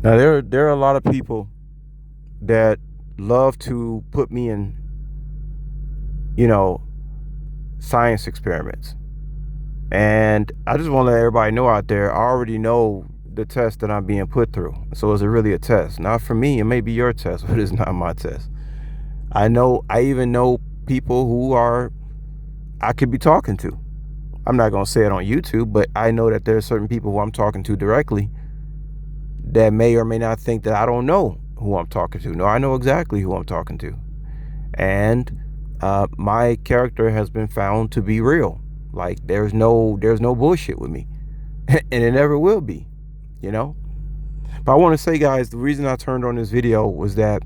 Now there are a lot of people that love to put me in, you know, science experiments. And I just want to let everybody know out there, I already know the test that I'm being put through. So is it really a test? Not for me, it may be your test, but it's not my test. I even know people who are I could be talking to. I'm not gonna say it on YouTube, but I know that there are certain people who I'm talking to directly that may or may not think that I don't know who I'm talking to. No, I know exactly who I'm talking to. And my character has been found to be real. Like there's no bullshit with me. And it never will be, you know? But I want to say, guys, the reason I turned on this video was that,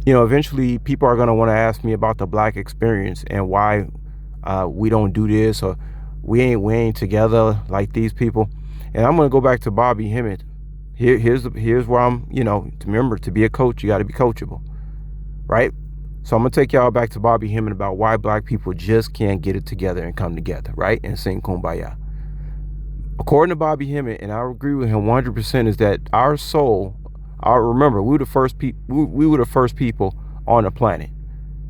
eventually people are going to want to ask me about the black experience and why we don't do this, or we ain't together like these people. And I'm going to go back to Bobby Hemmitt. Here's where I'm, to remember, to be a coach, you got to be coachable, right? So I'm going to take y'all back to Bobby Hemmitt about why black people just can't get it together and come together, right? And sing Kumbaya. According to Bobby Hemmitt, and I agree with him 100%, is that our soul, remember, we were the first people on the planet.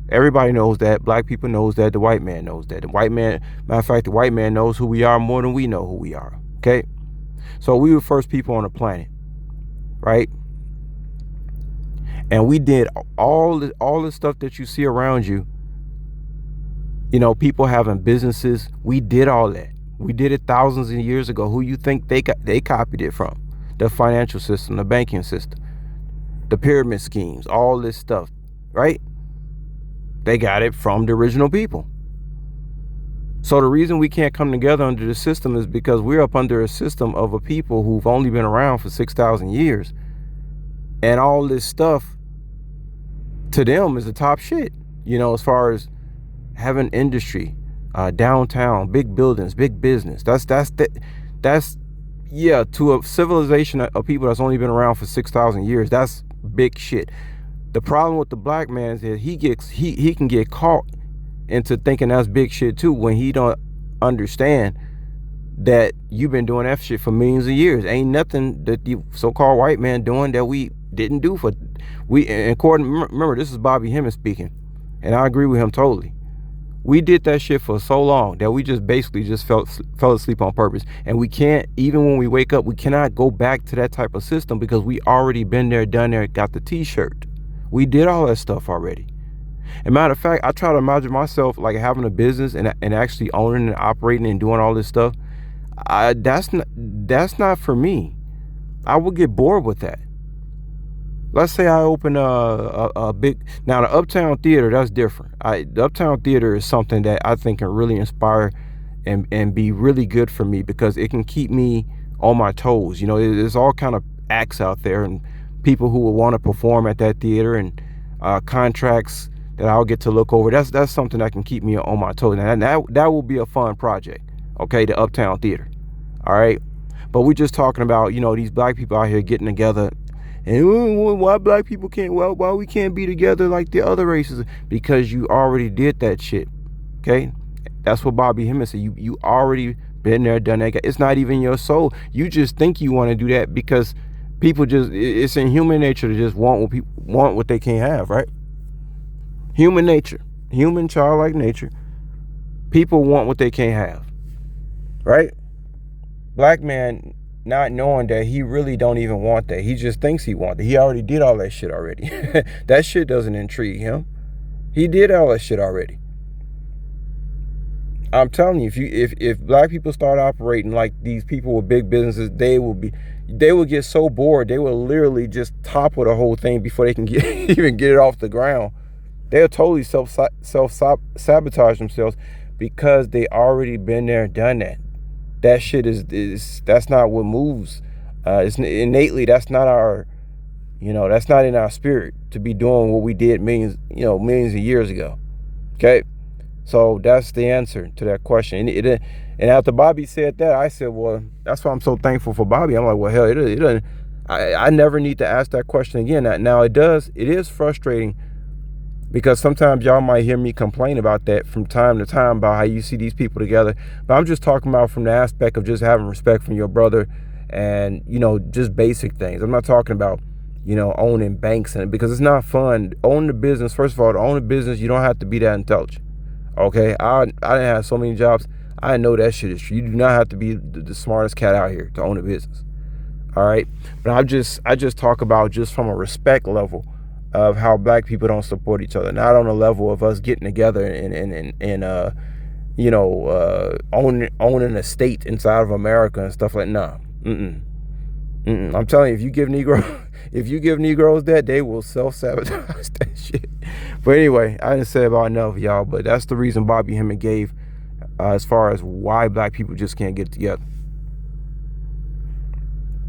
Everybody knows that. Black people knows that. The white man knows that. The white man, matter of fact, the white man knows who we are more than we know who we are. Okay? So we were the first people on the planet, right? And we did all the stuff that you see around you. People having businesses. We did all that. We did it thousands of years ago. Who you think they copied it from? The financial system, the banking system, the pyramid schemes, all this stuff, right? They got it from the original people. So the reason we can't come together under the system is because we're up under a system of a people who've only been around for 6,000 years. And all this stuff to them is the top shit, as far as having industry, downtown, big buildings, big business. That's to a civilization of people that's only been around for 6,000 years, that's big shit. The problem with the black man is he can get caught into thinking that's big shit too, when he don't understand that you've been doing that shit for millions of years. Ain't nothing that the so-called white man doing that we didn't do for we. And according, remember, this is Bobby Hemmitt speaking, and I agree with him totally. We did that shit for so long that we just basically just fell asleep on purpose. And we can't, even when we wake up, we cannot go back to that type of system because we already been there, done there, got the t-shirt. We did all that stuff already. And matter of fact, I try to imagine myself like having a business and actually owning and operating and doing all this stuff. That's not for me. I would get bored with that. Let's say I open a big, now the Uptown Theater, that's different. The Uptown Theater is something that I think can really inspire and be really good for me because it can keep me on my toes. There's all kind of acts out there and people who will want to perform at that theater, and contracts that I'll get to look over. That's something that can keep me on my toes. And that will be a fun project. Okay, the Uptown Theater. All right. But we're just talking about, these black people out here getting together. And why black people why we can't be together like the other races? Because you already did that shit. Okay? That's what Bobby Hemmitt said. You already been there, done that. It's not even your soul. You just think you want to do that because people it's in human nature to just want what they can't have, right? Human nature. Human childlike nature. People want what they can't have. Right? Black man not knowing that he really don't even want that. He just thinks he wants it. He already did all that shit already. That shit doesn't intrigue him. He did all that shit already. I'm telling you, if black people start operating like these people with big businesses, they will get so bored, they will literally just topple the whole thing before they can even get it off the ground. They'll totally self-sabotage themselves because they already been there, done that. That shit that's not what moves. It's innately, that's not our, that's not in our spirit to be doing what we did millions of years ago. Okay, so that's the answer to that question. And after Bobby said that, I said, well, that's why I'm so thankful for Bobby. I'm like, well, hell, it doesn't. I never need to ask that question again. Now it is frustrating. Because sometimes y'all might hear me complain about that from time to time about how you see these people together. But I'm just talking about from the aspect of just having respect for your brother and just basic things. I'm not talking about owning banks, and because it's not fun. Own the business. First of all, to own a business, you don't have to be that intelligent. Okay, I didn't have so many jobs. I know that shit is true. You do not have to be the smartest cat out here to own a business. All right, but I just talk about just from a respect level of how black people don't support each other. Not on the level of us getting together and owning a state inside of America and stuff like nah. I'm telling you, if you give Negroes that, they will self-sabotage that shit. But anyway, I didn't say about enough, y'all. But that's the reason Bobby Hemming gave as far as why black people just can't get together.